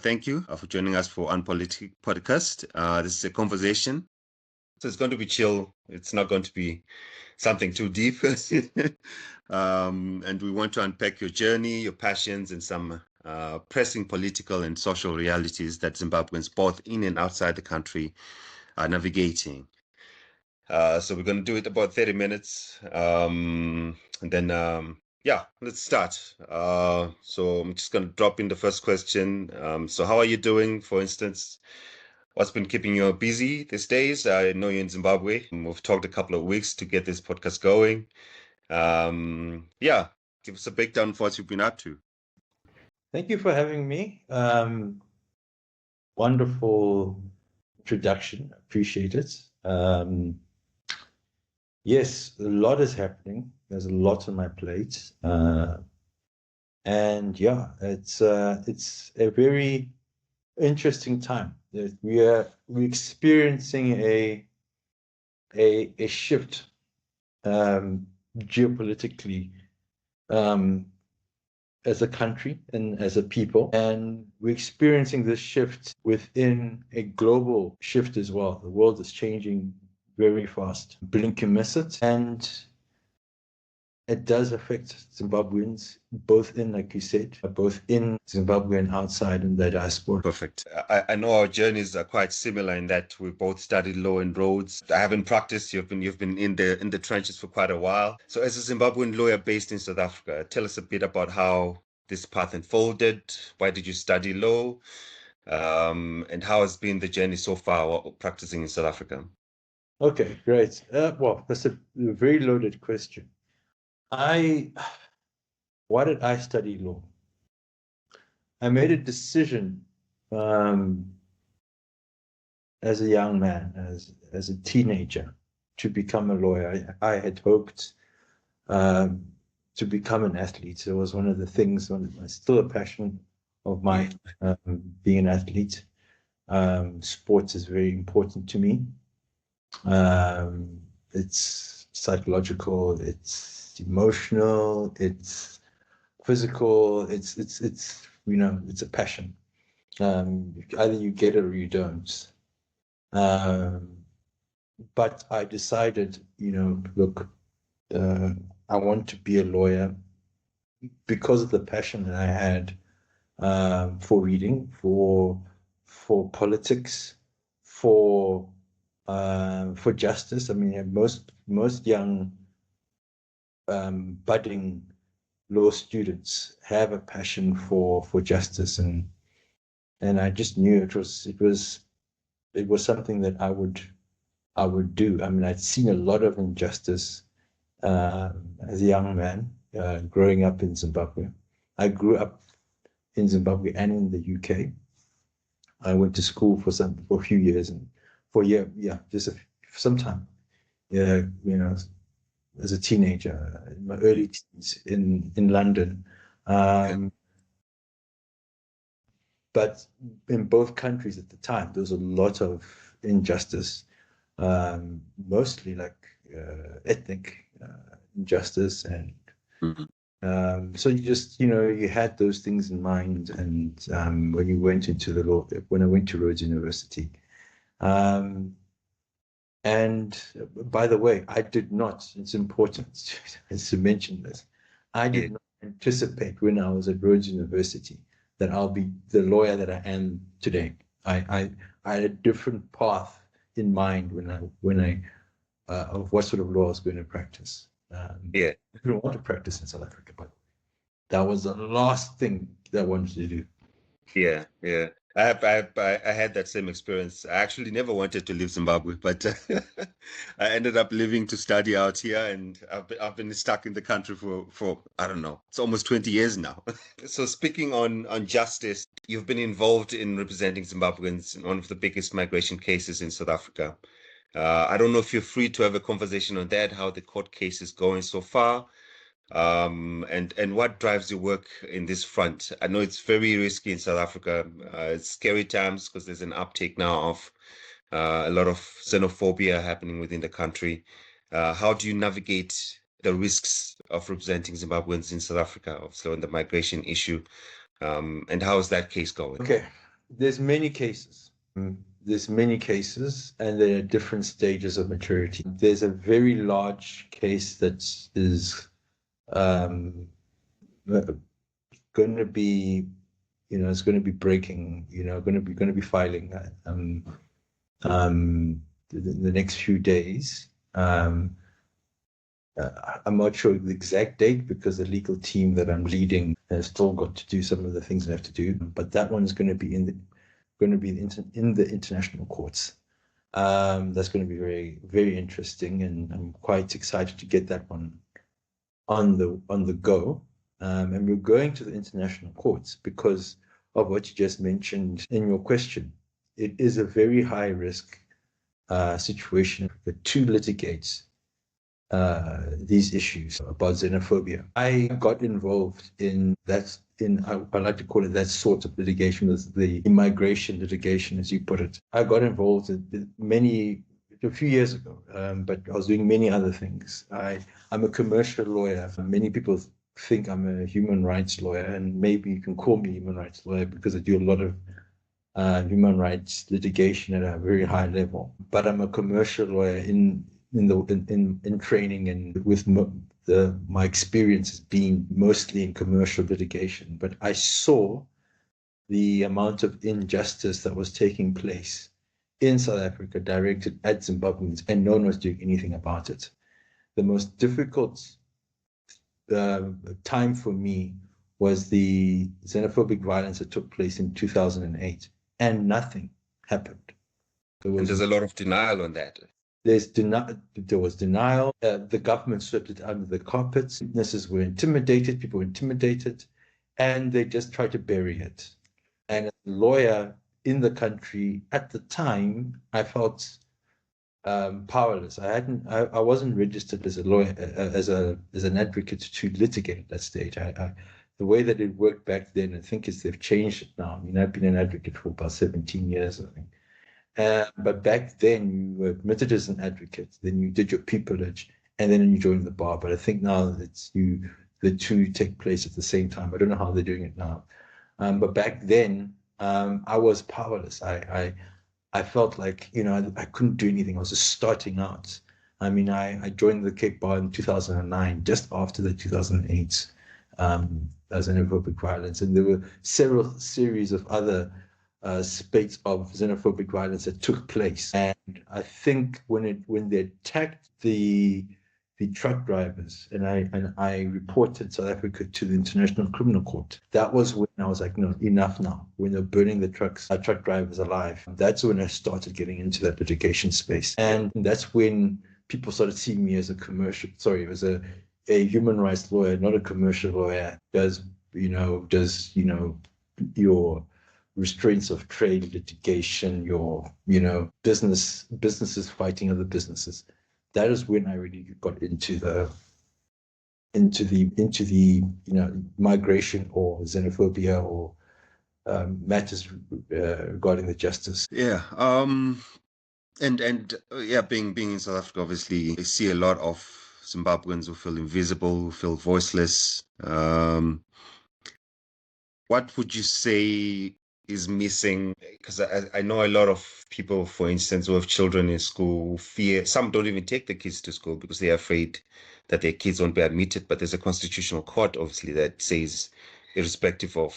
thank you for joining us for Unpolotik Podcast. This is a conversation. So it's going to be chill. It's not going to be something too deep. And we want to unpack your journey, your passions, and some pressing political and social realities that Zimbabweans both in and outside the country are navigating. So we're going to do it about 30 minutes. And then, let's start. So I'm just going to drop in the first question. So how are you doing, for instance? What's been keeping you busy these days? I know you're in Zimbabwe. We've talked a couple of weeks to get this podcast going. Give us a breakdown of what you've been up to. Thank you for having me. Wonderful introduction. Appreciate it. Yes, a lot is happening. There's a lot on my plate. It's a very interesting time. We're experiencing a shift geopolitically as a country and as a people, and we're experiencing this shift within a global shift as well. The world is changing very fast. Blink and miss it, and it does affect Zimbabweans, both in, like you said, both in Zimbabwe and outside in the diaspora. Perfect. I know our journeys are quite similar in that we both studied law and roads. I haven't practiced. You've been in the trenches for quite a while. So as a Zimbabwean lawyer based in South Africa, tell us a bit about how this path unfolded. Why did you study law? And how has been the journey so far while practicing in South Africa? Okay, great. Well, that's a very loaded question. Why did I study law? I made a decision as a young man, as a teenager, to become a lawyer. I had hoped to become an athlete. It was one of the things, still a passion of mine, being an athlete. Sports is very important to me. It's psychological, it's emotional, it's physical, it's it's a passion. Either you get it or you don't. But I decided, look, I want to be a lawyer because of the passion that I had for reading, for politics, for justice. I mean, most young budding law students have a passion for justice, and I just knew it was something that I would do. I mean, I'd seen a lot of injustice as a young man growing up in Zimbabwe. I grew up in Zimbabwe and in the UK. I went to school for a few years, and some time. As a teenager, in my early teens in London. But in both countries at the time, there was a lot of injustice, mostly like ethnic injustice. And so you just, you had those things in mind. And when you went into the law, when I went to Rhodes University, and by the way, I did not, it's important to mention this, I did not anticipate when I was at Rhodes University that I'll be the lawyer that I am today. I had a different path in mind when I of what sort of law I was going to practice. I didn't want to practice in South Africa, but that was the last thing that I wanted to do. Yeah. I had that same experience. I actually never wanted to leave Zimbabwe, but I ended up leaving to study out here, and I've been stuck in the country for I don't know, it's almost 20 years now. So speaking on justice, you've been involved in representing Zimbabweans in one of the biggest migration cases in South Africa. I don't know if you're free to have a conversation on that, how the court case is going so far. And what drives your work in this front? I know it's very risky in South Africa. It's scary times because there's an uptake now of a lot of xenophobia happening within the country. How do you navigate the risks of representing Zimbabweans in South Africa, also on the migration issue? And how is that case going? Okay, There's many cases. There's many cases, and they're at different stages of maturity. There's a very large case that is going to be, it's going to be breaking, going to be filing the next few days. I'm not sure the exact date because the legal team that I'm leading has still got to do some of the things they have to do. But that one's going to be in the international courts. That's going to be very, very interesting, and I'm quite excited to get that one on the go. And we're going to the international courts because of what you just mentioned in your question. It is a very high risk situation to litigate these issues about xenophobia. I got involved in that, I like to call it that sort of litigation, the immigration litigation, as you put it. I got involved a few years ago, but I was doing many other things. I'm a commercial lawyer. Many people think I'm a human rights lawyer, and maybe you can call me a human rights lawyer because I do a lot of human rights litigation at a very high level. But I'm a commercial lawyer in training, and with my experience has been mostly in commercial litigation. But I saw the amount of injustice that was taking place in South Africa directed at Zimbabweans, and no one was doing anything about it. The most difficult time for me was the xenophobic violence that took place in 2008, and nothing happened. There's a lot of denial on that. There was denial. The government swept it under the carpet. Witnesses were intimidated. People were intimidated, and they just tried to bury it. And as a lawyer in the country at the time, I felt powerless. I wasn't registered as a lawyer, as an advocate to litigate at that stage. The way that it worked back then, I think they've changed it now. I've been an advocate for about 17 years, I think. But back then, you were admitted as an advocate, then you did your pupillage, and then you joined the bar. But I think now the two take place at the same time. I don't know how they're doing it now. But back then, I was powerless. I felt like, I couldn't do anything. I was just starting out. I joined the Cape Bar in 2009, just after the 2008 xenophobic violence. And there were several series of other spates of xenophobic violence that took place. And I think when they attacked the truck drivers, and I reported South Africa to the International Criminal Court, that was when I was like, no, enough now. When they're burning the truck drivers alive, that's when I started getting into that litigation space. And that's when people started seeing me as a human rights lawyer, not a commercial lawyer. Does your restraints of trade litigation, your businesses fighting other businesses. That is when I really got into the migration or xenophobia or matters regarding the justice. Yeah. Being in South Africa, obviously, I see a lot of Zimbabweans who feel invisible, who feel voiceless. What would you say is missing? Because I know a lot of people, for instance, who have children in school, fear. Some don't even take their kids to school because they're afraid that their kids won't be admitted. But there's a constitutional court, obviously, that says, irrespective of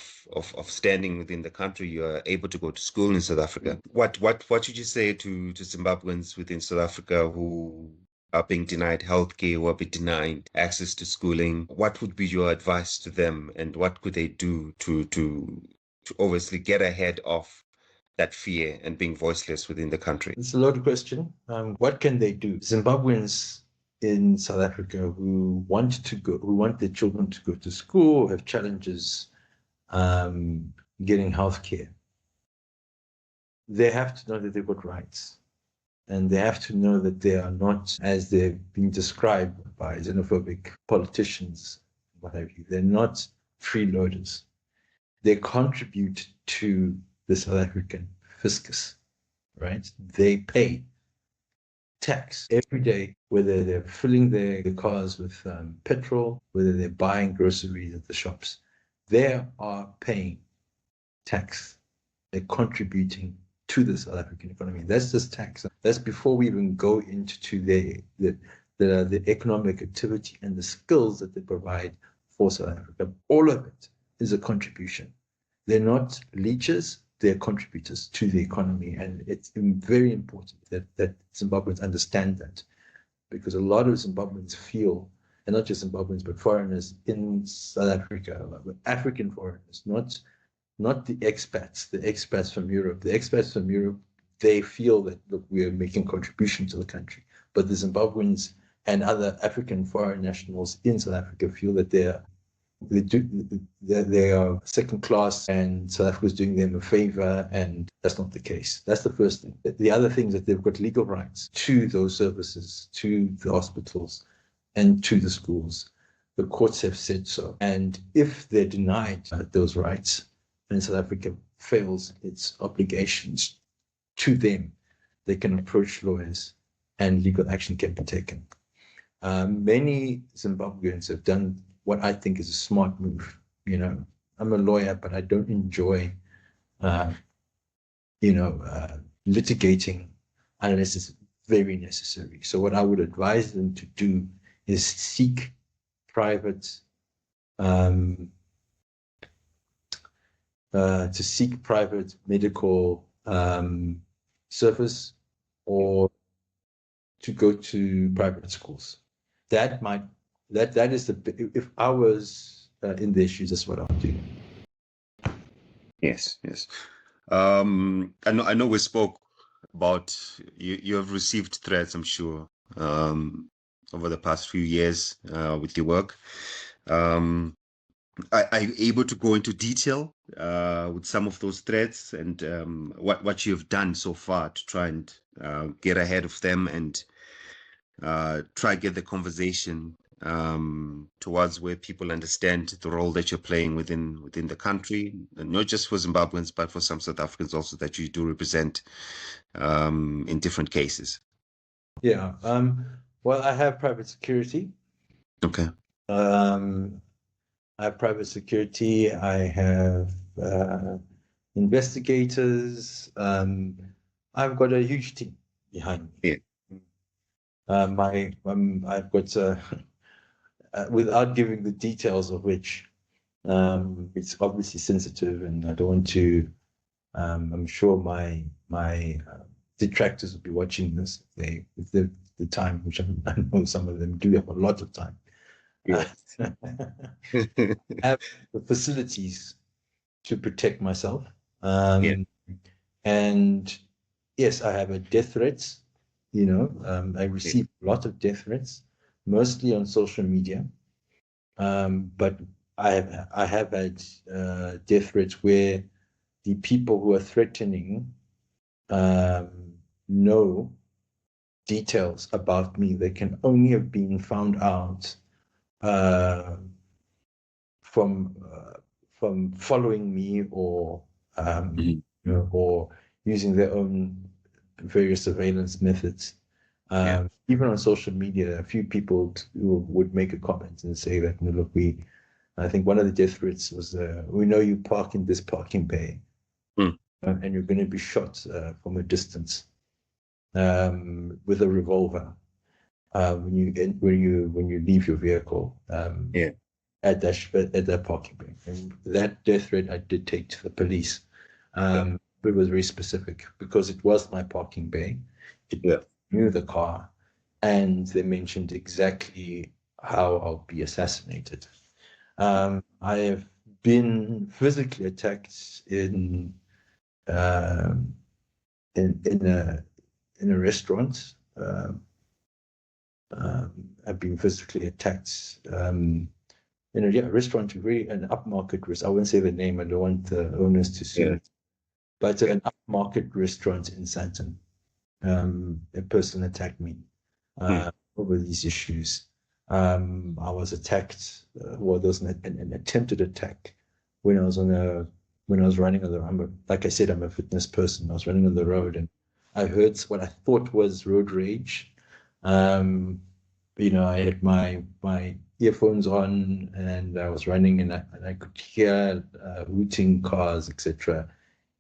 standing within the country, you are able to go to school in South Africa. What should you say to Zimbabweans within South Africa who are being denied healthcare, who are being denied access to schooling? What would be your advice to them, and what could they do to obviously get ahead of that fear and being voiceless within the country? It's a loaded question. What can they do? Zimbabweans in South Africa who want their children to go to school, have challenges getting healthcare, they have to know that they've got rights. And they have to know that they are not, as they've been described by xenophobic politicians, what have you, they're not freeloaders. They contribute to the South African fiscus, right? They pay tax every day, whether they're filling their cars with petrol, whether they're buying groceries at the shops. They are paying tax. they're contributing to the South African economy. That's just tax. That's before we even go into the economic activity and the skills that they provide for South Africa. All of it is a contribution. They're not leeches, they're contributors to the economy. And it's very important that Zimbabweans understand that, because a lot of Zimbabweans feel, and not just Zimbabweans, but foreigners in South Africa, African foreigners, not the expats from Europe. The expats from Europe, they feel that, look, we are making contribution to the country. But the Zimbabweans and other African foreign nationals in South Africa feel that they are second class and South Africa is doing them a favor, and that's not the case. That's the first thing. The other thing is that they've got legal rights to those services, to the hospitals and to the schools. The courts have said so. And if they're denied those rights, and South Africa fails its obligations to them, they can approach lawyers and legal action can be taken. Many Zimbabweans have done what I think is a smart move. You know, I'm a lawyer, but I don't enjoy, litigating unless it's very necessary. So what I would advise them to do is seek private medical service, or to go to private schools. That is if I was in their shoes, that's what I would do. Yes. I know we spoke about you have received threats, I'm sure, over the past few years with your work. Are you able to go into detail with some of those threats and what you've done so far to try and get ahead of them and try get the conversation towards where people understand the role that you're playing within the country, and not just for Zimbabweans, but for some South Africans also that you do represent in different cases? Yeah. Well, I have private security. Okay. I have private security. I have investigators. I've got a huge team behind me. Yeah. I've got without giving the details of which, it's obviously sensitive, and I don't want to. I'm sure my detractors will be watching this. With the time, which I know some of them do have a lot of time. Yeah. Have the facilities to protect myself. And yes, I have death threats. You know, I receive a lot of death threats, mostly on social media. But I have had death threats where the people who are threatening know details about me. They can only have been found out from following me, or or using their own various surveillance methods. Even on social media, a few people would make a comment and say that, look, I think one of the death threats was, we know you park in this parking bay, and you're going to be shot from a distance with a revolver when you leave your vehicle at that parking bay. And that death threat I did take to the police. It was very specific because it was my parking bay. It knew the car, and they mentioned exactly how I'll be assassinated. I have been physically attacked in a restaurant. I've been physically attacked in a restaurant, an upmarket restaurant. I won't say the name. I don't want the owners to sue. But an upmarket restaurant in Sandton, a person attacked me over these issues. I was attacked. Well, there was an attempted attack when I was running on the road. Like I said, I'm a fitness person. I was running on the road, and I heard what I thought was road rage. I had my earphones on, and I was running, and I could hear hooting cars, etc.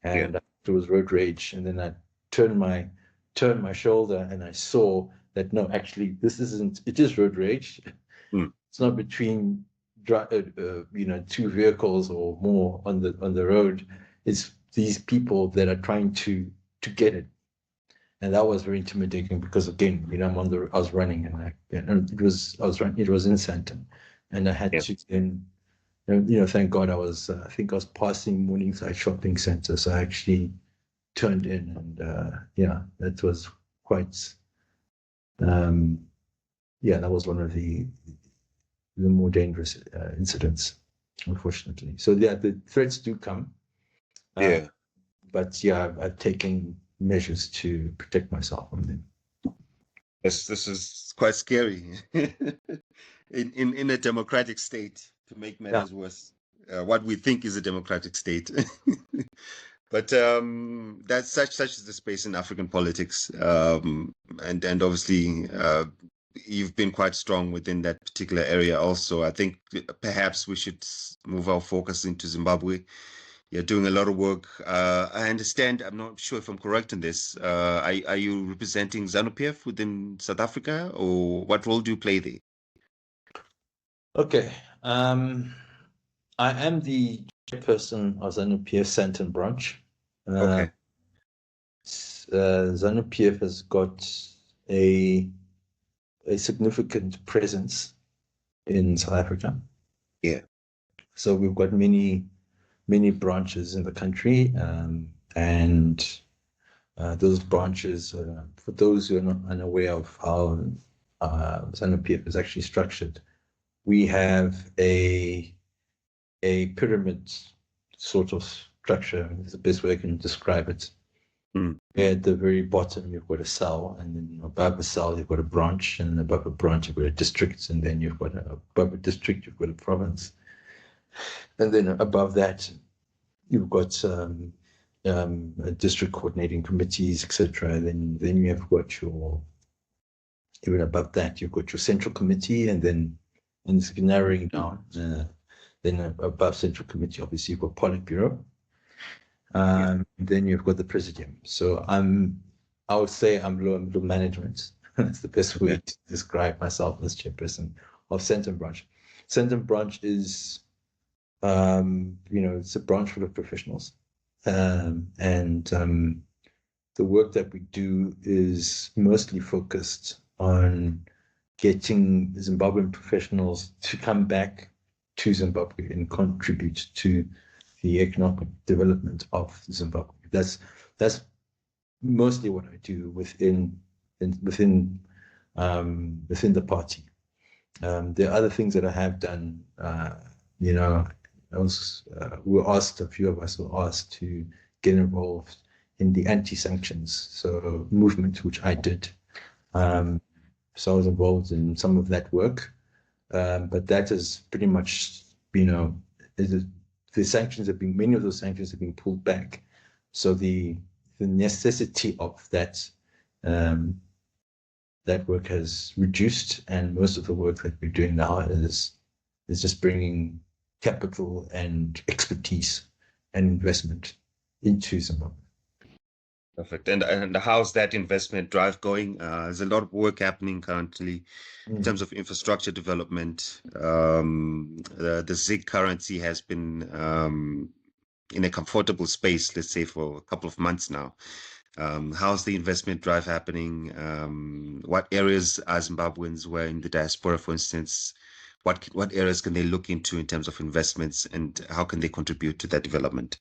and it was road rage. And then I turned my shoulder, and I saw that no, actually, this isn't. It is road rage. It's not between two vehicles or more on the road. It's these people that are trying to get it. And that was very intimidating because, again, I was running, and it was in Sandton, and I had to then, thank God I think I was passing Morningside Shopping Center, so I actually turned in, and that was quite, that was one of the more dangerous incidents, unfortunately. So the threats do come, but I've taken measures to protect myself from them. This is quite scary in a democratic state, to make matters worse. What we think is a democratic state, but that's such is the space in African politics, and obviously you've been quite strong within that particular area. Also, I think perhaps we should move our focus into Zimbabwe. You're doing a lot of work. I understand, I'm not sure if I'm correct in this. Are you representing ZANU-PF within South Africa, or what role do you play there? Okay. I am the chairperson of ZANU-PF Sandton branch. Okay. ZANU-PF has got a significant presence in South Africa. Yeah. So we've got many branches in the country, and those branches, for those who are not unaware of how ZANU-PF is actually structured, we have a pyramid sort of structure. Is the best way I can describe it. At the very bottom, you've got a cell, and then above a cell, you've got a branch, and above a branch, you've got a district, and then above a district, you've got a province. And then above that, you've got district coordinating committees, etc. Then you have got even above that, you've got your central committee, and then it's narrowing down. Then above central committee, obviously, you've got Politburo. Then you've got the presidium. So I would say I'm low management. That's the best way to describe myself as chairperson of Sandton branch. Sandton branch is, it's a branch full of professionals. And the work that we do is mostly focused on getting Zimbabwean professionals to come back to Zimbabwe and contribute to the economic development of Zimbabwe. That's mostly what I do within the party. There are other things that I have done. A few of us were asked to get involved in the anti-sanctions movement, which I did. So I was involved in some of that work, but that is pretty much, the sanctions many of those sanctions have been pulled back. So the necessity of that work has reduced, and most of the work that we're doing now is just bringing capital and expertise and investment into Zimbabwe. Perfect. And how's that investment drive going? There's a lot of work happening currently in terms of infrastructure development. The ZiG currency has been in a comfortable space, let's say, for a couple of months now. How's the investment drive happening? What areas are Zimbabweans who are in the diaspora, for instance? What areas can they look into in terms of investments, and how can they contribute to that development?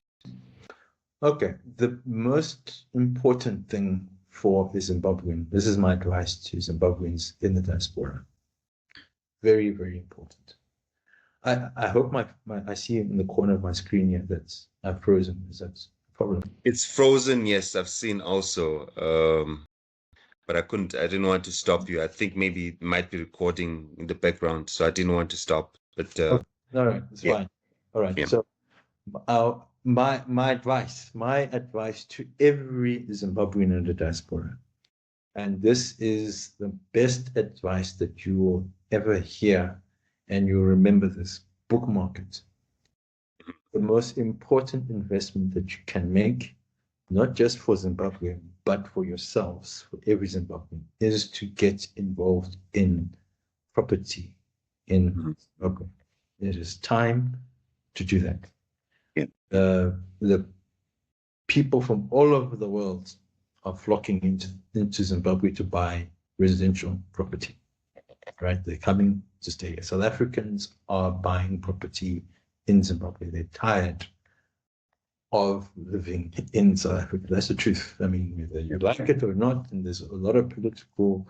Okay, the most important thing for the Zimbabwean, this is my advice to Zimbabweans in the diaspora. Very, very important. I hope I see in the corner of my screen here that's frozen. Is that a problem? It's frozen, yes, I've seen also. But I didn't want to stop you. I think maybe it might be recording in the background, so I didn't want to stop. But all right, it's fine. All right. Yeah. So my advice to every Zimbabwean in the diaspora, and this is the best advice that you will ever hear, and you'll remember this: bookmark it. the most important investment that you can make, not just for Zimbabwe, but for yourselves, for every Zimbabwean, is to get involved in property in Zimbabwe. It is time to do that. Yeah. The people from all over the world are flocking into Zimbabwe to buy residential property, right? They're coming to stay here. South Africans are buying property in Zimbabwe. They're tired of living in South Africa. That's the truth. I mean, whether you like it or not, and there's a lot of political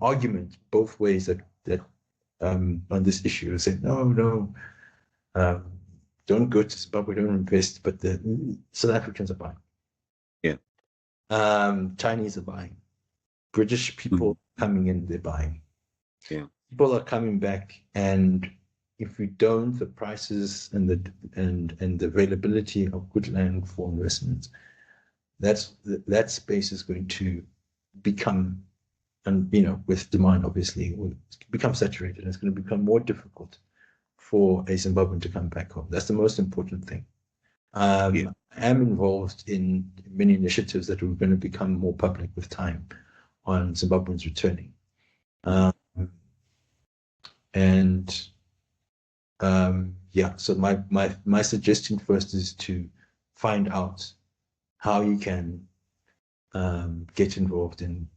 argument both ways that on this issue. Say no, don't go to Zimbabwe, don't invest. But the South Africans are buying. Yeah. Chinese are buying. British people coming in, they're buying. Yeah. People are coming back, and if we don't, the prices and the availability of good land for investment, that space is going to become, and with demand obviously, will become saturated. It's going to become more difficult for a Zimbabwean to come back home. That's the most important thing. I am involved in many initiatives that are going to become more public with time on Zimbabweans returning. So my suggestion first is to find out how you can get involved in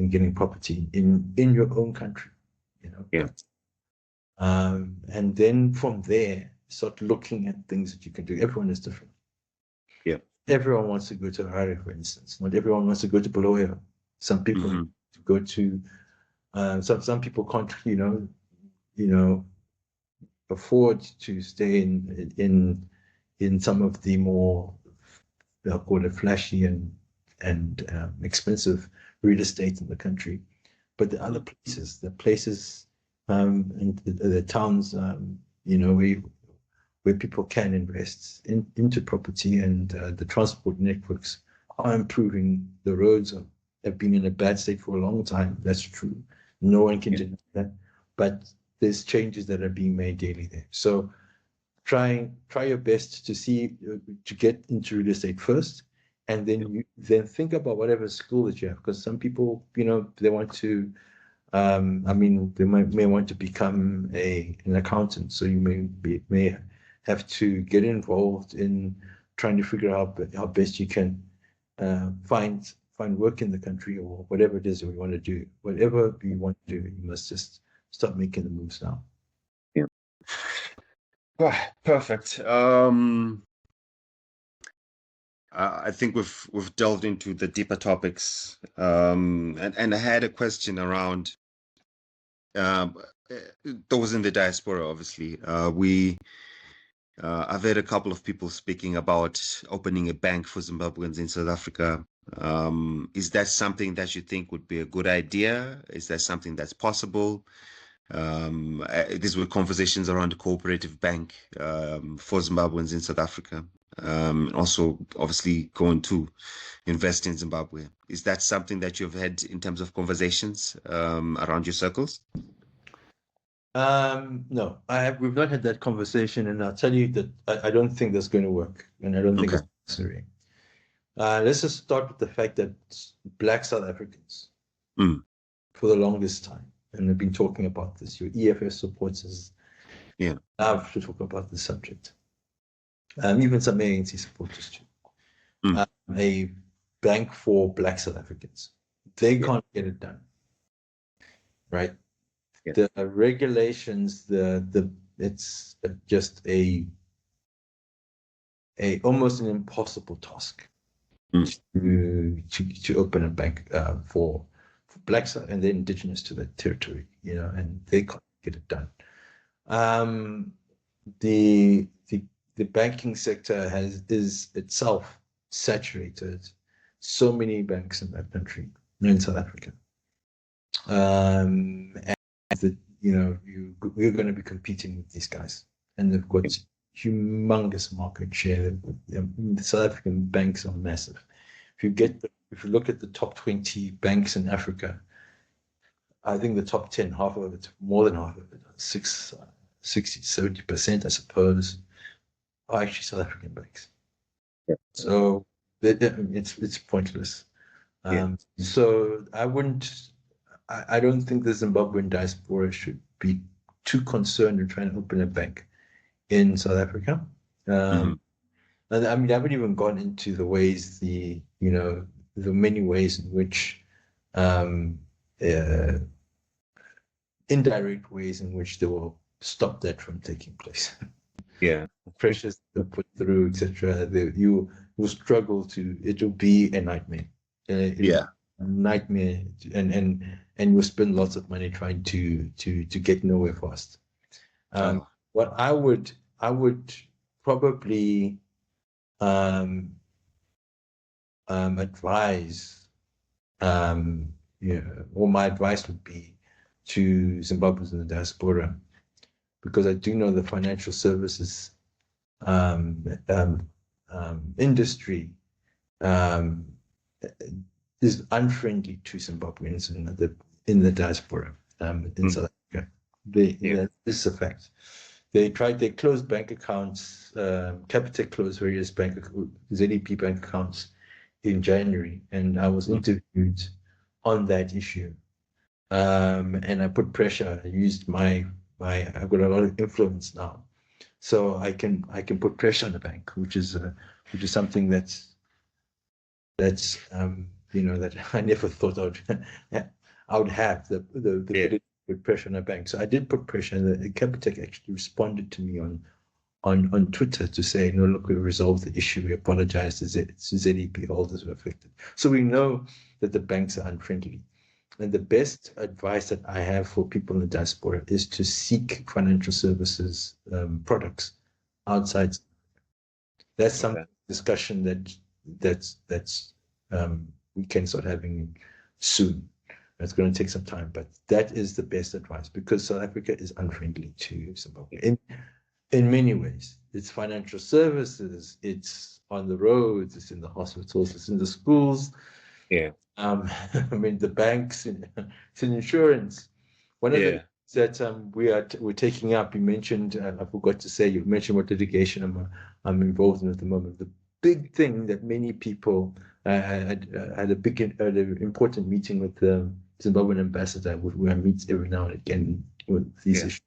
getting property in your own country, and then from there start looking at things that you can do. Everyone is different. Yeah. Everyone wants to go to Harare, for instance. Not everyone wants to go to Bulawayo. Some people to go to. Some people can't, afford to stay in some of the more, they'll call it flashy and expensive real estate in the country. But the other places, and the towns, where people can invest into property, and the transport networks are improving. The roads have been in a bad state for a long time. That's true. No one can deny that. But there's changes that are being made daily there. So try your best to get into real estate first, and then then think about whatever skill that you have. Because some people, they want to, they may want to become an accountant. So you may have to get involved in trying to figure out how best you can find work in the country, or whatever it is that we want to do. Whatever you want to do, you must just start making the moves now. Yeah. Perfect. I think we've delved into the deeper topics, and I had a question around those in the diaspora. Obviously, I've heard a couple of people speaking about opening a bank for Zimbabweans in South Africa. Is that something that you think would be a good idea? Is that something that's possible? These were conversations around a cooperative bank for Zimbabweans in South Africa. Also, obviously, going to invest in Zimbabwe. Is that something that you've had in terms of conversations around your circles? No, we've not had that conversation, and I'll tell you that I don't think that's going to work, and I don't think it's necessary. Let's just start with the fact that Black South Africans, for the longest time, and we've been talking about this, your EFF supporters, love to talk about this subject. Even some ANC supporters too. A bank for Black South Africans. They can't get it done, right? The regulations, it's just almost an impossible task to open a bank for Blacks and the indigenous to that territory, and they can't get it done. The banking sector is itself saturated. So many banks in that country, in South Africa, and we're going to be competing with these guys, and they've got humongous market share. The South African banks are massive. If you look at the top 20 banks in Africa, I think the top 10, half of it, more than half of it, 60 to 70%, I suppose, are actually South African banks. Yeah. So it's pointless. Yeah. So I don't think the Zimbabwean diaspora should be too concerned in trying to open a bank in South Africa. Mhm. And I mean, I haven't even gone into the ways, the many ways in which, um, uh, indirect ways in which they will stop that from taking place. Yeah. Pressures they put through, etc. You will struggle to. It will be a nightmare. It'll Yeah. be a nightmare, and you'll spend lots of money trying to get nowhere fast. Oh. What I would probably um, advise, or my advice would be to Zimbabweans in the diaspora, because I do know the financial services um, um, industry um, is unfriendly to Zimbabweans in the diaspora in Mm. South Africa. Yeah. This is a fact. They closed bank accounts. Capitec closed various ZEP bank accounts in January, and I was interviewed on that issue. And I put pressure. I used I've got a lot of influence now, so I can put pressure on the bank, which is something that's that I never thought I would have the Yeah. ability to put pressure on a bank. So I did put pressure, and the Capitec actually responded to me on Twitter to say, no, look, we resolved the issue. We apologize to ZEP holders who are affected. So we know that the banks are unfriendly. And the best advice that I have for people in the diaspora is to seek financial services products outside. That's some Okay. discussion that's we can start having soon. It's going to take some time, but that is the best advice, because South Africa is unfriendly to Zimbabwe in many ways. It's financial services, it's on the roads, it's in the hospitals, it's in the schools. Yeah. I mean, the banks, it's in insurance. One of the Yeah. things that we're taking up, you mentioned, I forgot to say, you mentioned what litigation I'm involved in at the moment. The big thing that many people had an important meeting with the Zimbabwean ambassador, where I meet every now and again with these Yeah. issues,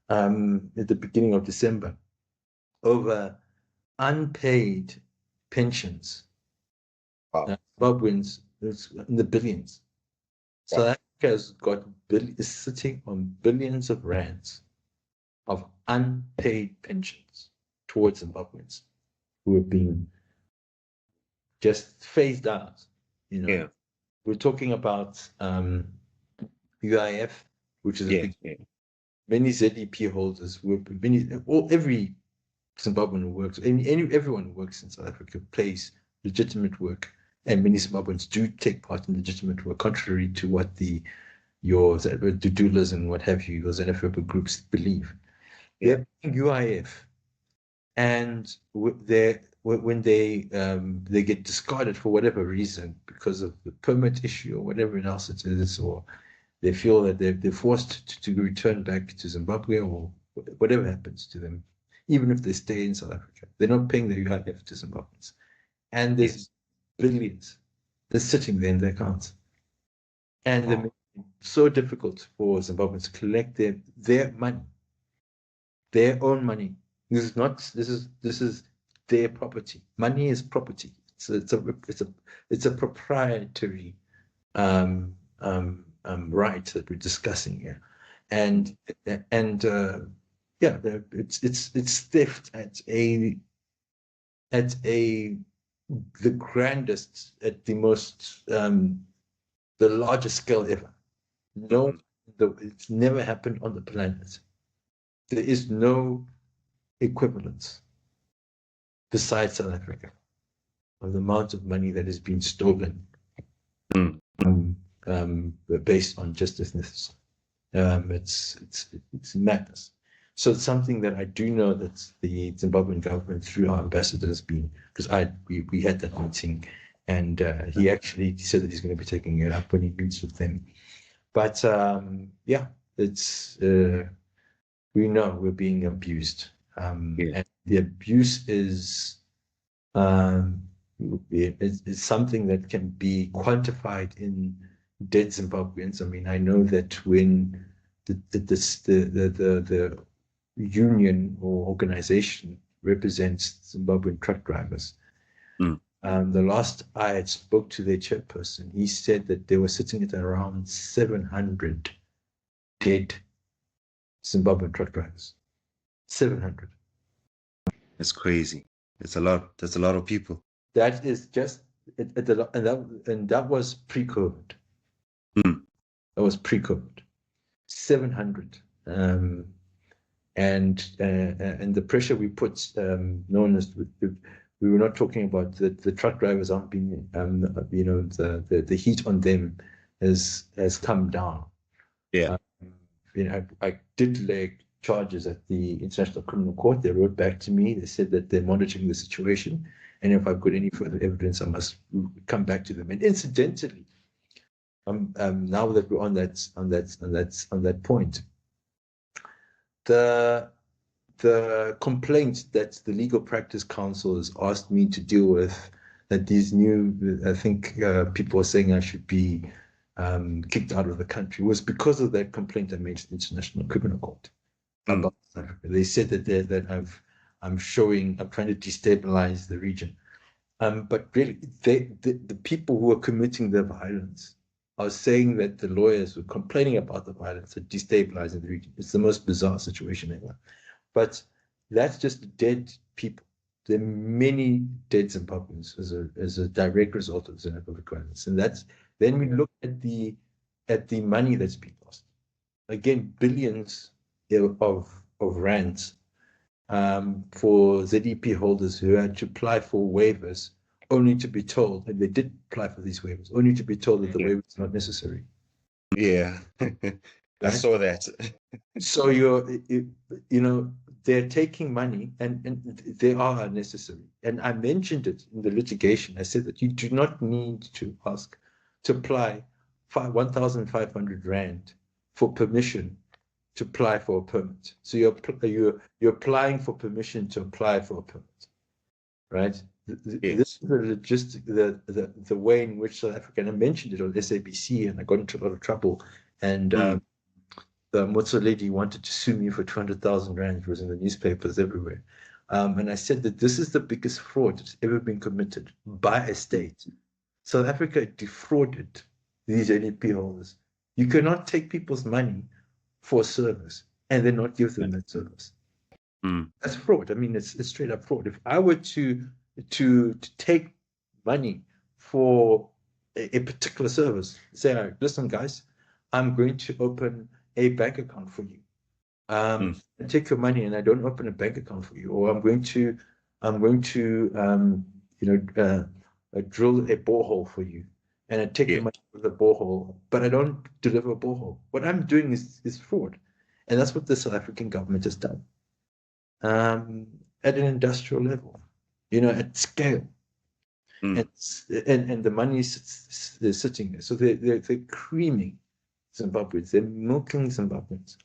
at the beginning of December, over unpaid pensions. Wow. Zimbabweans, it's in the billions. Wow. South Africa is sitting on billions of rands of unpaid pensions towards Zimbabweans who have been just phased out. Yeah. We're talking about UIF, which is a Yeah. big. Yeah. Many ZEP holders every Zimbabwean who works, everyone who works in South Africa plays legitimate work, and many Zimbabweans do take part in legitimate work, contrary to what your Dudulas and what have you, your xenophobic groups believe. Yeah. They're UIF, and when they get discarded for whatever reason, because of the permit issue or whatever else it is, or they feel that they're forced to return back to Zimbabwe, or whatever happens to them, even if they stay in South Africa, they're not paying the UIF to Zimbabweans. And there's Yes. billions that's sitting there in their accounts. And they're Wow. making it so difficult for Zimbabweans to collect their money, their own money. This is their property. Money is property. It's a proprietary right that we're discussing here, and yeah, it's theft at a the grandest, at the most the largest scale ever. No, Mm. it's never happened on the planet. There is no equivalence besides South Africa of the amount of money that has been stolen Mm. based on just ethnicity. It's madness. So it's something that I do know that the Zimbabwean government, through our ambassador, has been, because we had that meeting, and he actually said that he's going to be taking it up when he meets with them. But yeah, it's we know we're being abused. Yeah. And the abuse is something that can be quantified in dead Zimbabweans. I mean, I know that when the union or organization represents Zimbabwean truck drivers. Mm. The last I had spoke to their chairperson, he said that they were sitting at around 700 dead Zimbabwean truck drivers. 700. That's crazy. It's a lot. That's a lot of people. That is just and that was pre-COVID. Mm. That was pre-COVID. 700. And the pressure we put, known as we were not talking about the truck drivers aren't being, the heat on them has come down. Yeah. I did lay charges at the International Criminal Court. They wrote back to me. They said that they're monitoring the situation, and if I've got any further evidence, I must come back to them. And incidentally, now that we're on that point, the complaint that the Legal Practice Council has asked me to deal with, that these new, I think people are saying I should be kicked out of the country, was because of that complaint I made to the International Criminal Court about South Africa. They said that I'm trying to destabilize the region. But really, the people who are committing the violence are saying that the lawyers who are complaining about the violence are destabilizing the region. It's the most bizarre situation ever. But that's just dead people. There are many dead Zimbabweans as a direct result of xenophobic violence. And then we look at the money that's been lost. Again, billions of rands for ZEP holders who had to apply for waivers, only to be told, and they did apply for these waivers, only to be told that the waiver is not necessary. Yeah. I saw that. So they're taking money and they are unnecessary. And I mentioned it in the litigation. I said that you do not need to ask to apply 1,500 Rand for permission to apply for a permit. So you're applying for permission to apply for a permit, right? Yes. This is the logistic, the way in which South Africa, and I mentioned it on SABC, and I got into a lot of trouble. And the Motso lady wanted to sue me for 200,000 Rand. It was in the newspapers everywhere. And I said that this is the biggest fraud that's ever been committed by a state. South Africa defrauded these NEP holders. You cannot take people's money for service and then not give them that service. That's fraud. I mean, it's straight up fraud. If I were to take money for a particular service, say, all right, listen, guys, I'm going to open a bank account for you. I take your money and I don't open a bank account for you, or I'm going to drill a borehole for you, and I take the money for the borehole, but I don't deliver a borehole. What I'm doing is fraud, and that's what the South African government has done at an industrial level, at scale. And the money is sitting there, so they're creaming Zimbabweans. They're milking Zimbabweans.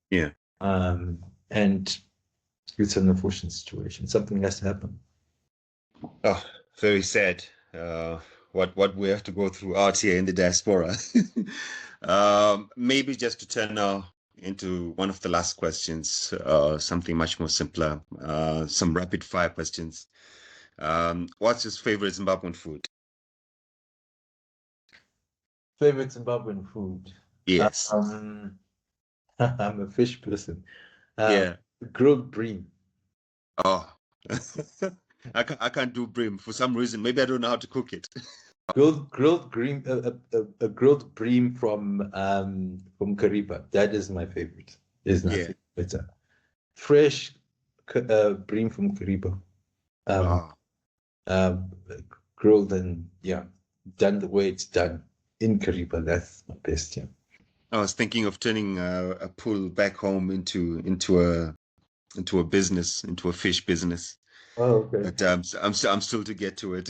Yeah. And it's an unfortunate situation. Something has to happen. Oh, very sad. What we have to go through out here in the diaspora. Maybe just to turn now into one of the last questions, something much more simpler, some rapid fire questions. What's your favorite Zimbabwean food? Favorite Zimbabwean food? Yes. I'm a fish person. Yeah. Grilled bream. Oh, I can't do bream for some reason. Maybe I don't know how to cook it. Grilled bream, a grilled bream from Kariba. That is my favorite. Is nothing better. Fresh bream from Kariba. Grilled and done the way it's done in Kariba. That's my best. Yeah. I was thinking of turning a pool back home into a business, into a fish business. Oh, okay. But I'm still to get to it.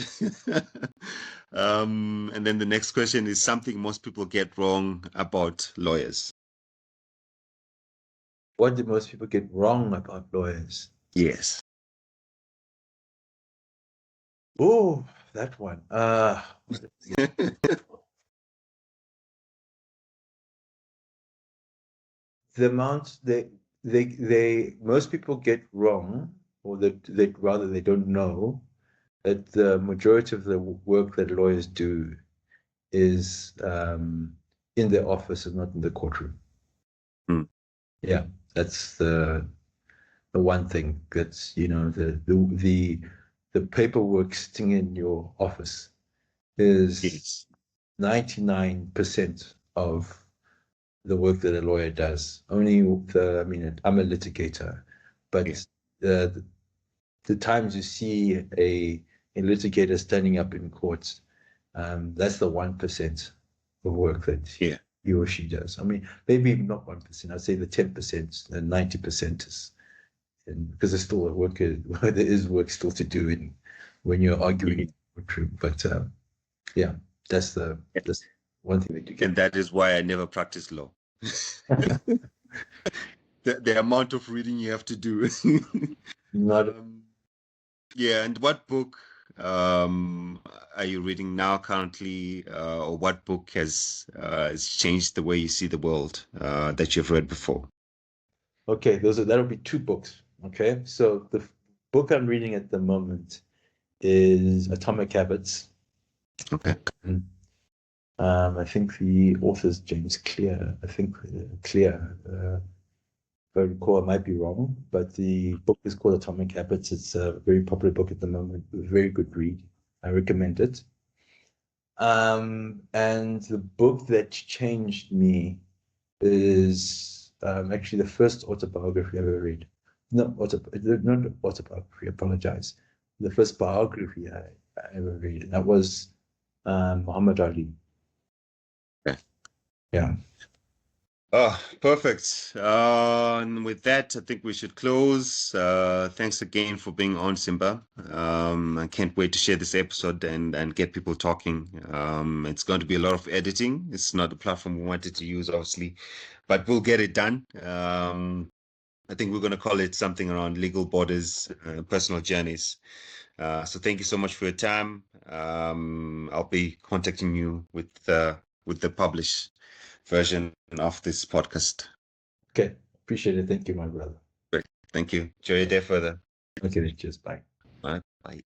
And then the next question is something most people get wrong about lawyers. What do most people get wrong about lawyers? Yes. Oh, that one. The amount they most people get wrong, or that they rather they don't know that the majority of the work that lawyers do is in their office and not in the courtroom. Mm. Yeah, that's the one thing that's the paperwork sitting in your office is Yes. 99% of the work that a lawyer does. Only I mean, I'm a litigator, but Yeah. the times you see a litigator standing up in courts, that's the 1% of work that Yeah. he or she does. I mean, maybe not 1%. I'd say the 10% and 90% is, because there's still work. There is work still to do when you're arguing in the courtroom. But yeah, that's one thing that you And get. that is why I never practice law. The amount of reading you have to do. Not Yeah, and what book are you reading now currently, or what book has changed the way you see the world that you've read before? okay. That'll be two books. Okay, so the book I'm reading at the moment is Atomic Habits. Okay. I think the author is James Clear. I think Clear. If I recall, I might be wrong, but the book is called Atomic Habits. It's a very popular book at the moment. A very good read. I recommend it. And the book that changed me is actually the first autobiography I ever read. Not autobiography, I apologize. The first biography I ever read. And that was Muhammad Ali. Okay. Yeah. Oh, perfect. And with that, I think we should close. Thanks again for being on, Simba. I can't wait to share this episode and get people talking. It's going to be a lot of editing. It's not a platform we wanted to use, obviously, but we'll get it done. I think we're going to call it something around legal borders, personal journeys. So thank you so much for your time. I'll be contacting you with the published version of this podcast. Okay. Appreciate it. Thank you, my brother. Great. Thank you. Enjoy your day further. Okay, cheers. Bye. Bye. Bye.